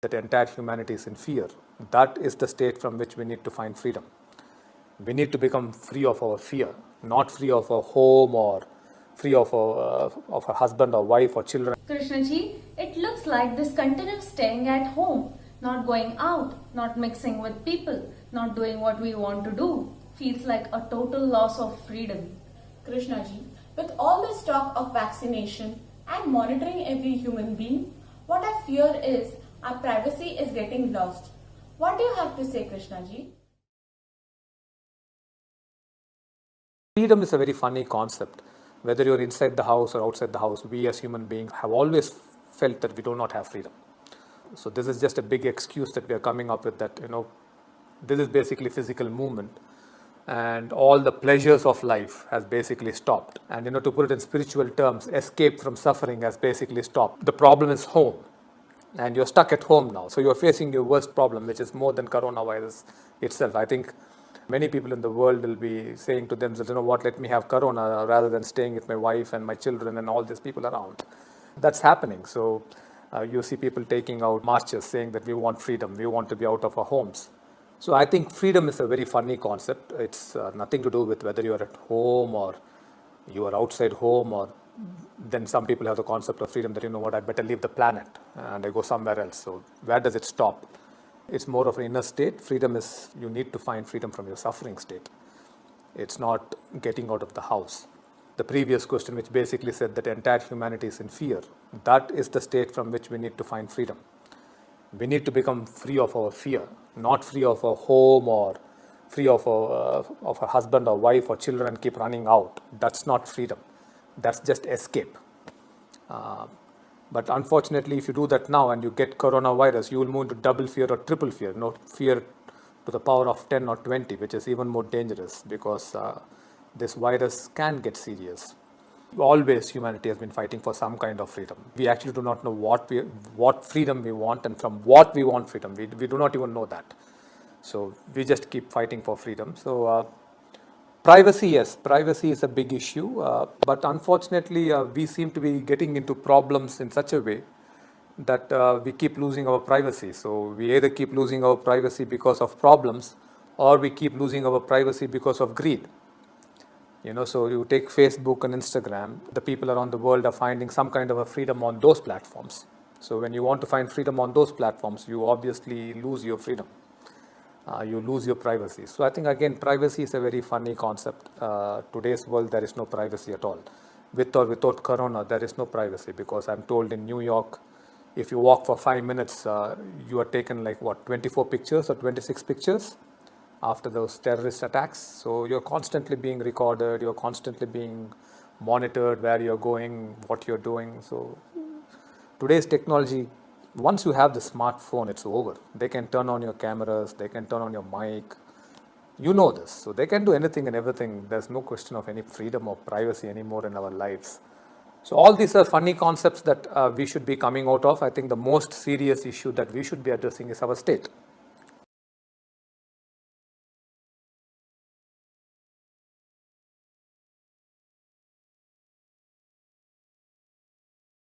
that entire humanity is in fear. That is the state from which we need to find freedom. We need to become free of our fear, not free of our home or free of our husband or wife or children. Krishnaji, it looks like this continuous staying at home, not going out, not mixing with people, not doing what we want to do, feels like a total loss of freedom. Krishnaji, with all this talk of vaccination and monitoring every human being, what I fear is our privacy is getting lost. What do you have to say, Krishnaji? Freedom is a very funny concept. Whether you're inside the house or outside the house, we as human beings have always felt that we do not have freedom. So this is just a big excuse that we are coming up with, that, this is basically physical movement and all the pleasures of life has basically stopped. And, to put it in spiritual terms, escape from suffering has basically stopped. The problem is home, and you're stuck at home now. So you're facing your worst problem, which is more than coronavirus itself. I think many people in the world will be saying to themselves, let me have corona rather than staying with my wife and my children and all these people around. That's happening. So you see people taking out marches saying that we want freedom, we want to be out of our homes. So I think freedom is a very funny concept. It's nothing to do with whether you're at home or you are outside home, or then some people have the concept of freedom that, I better leave the planet and I go somewhere else. So where does it stop? It's more of an inner state. Freedom is, you need to find freedom from your suffering state. It's not getting out of the house. The previous question, which basically said that entire humanity is in fear, that is the state from which we need to find freedom. We need to become free of our fear, not free of our home or free of our husband or wife or children and keep running out. That's not freedom. That's just escape. But unfortunately, if you do that now and you get coronavirus, you will move into double fear or triple fear. Fear to the power of 10 or 20, which is even more dangerous, because this virus can get serious. Always humanity has been fighting for some kind of freedom. We actually do not know what freedom we want and from what we want freedom. We do not even know that. So we just keep fighting for freedom. So privacy, yes, privacy is a big issue. But unfortunately, we seem to be getting into problems in such a way that we keep losing our privacy. So we either keep losing our privacy because of problems, or we keep losing our privacy because of greed. So you take Facebook and Instagram, the people around the world are finding some kind of a freedom on those platforms. So when you want to find freedom on those platforms, you obviously lose your freedom. You lose your privacy. So I think, again, privacy is a very funny concept. Today's world, there is no privacy at all. With or without corona, there is no privacy, because I'm told in New York, if you walk for 5 minutes, you are taken 24 pictures or 26 pictures after those terrorist attacks. So you're constantly being recorded, you're constantly being monitored, where you're going, what you're doing. So today's technology, once you have the smartphone, it's over. They can turn on your cameras, they can turn on your mic. You know this. So they can do anything and everything. There's no question of any freedom or privacy anymore in our lives. So all these are funny concepts that we should be coming out of. I think the most serious issue that we should be addressing is our state.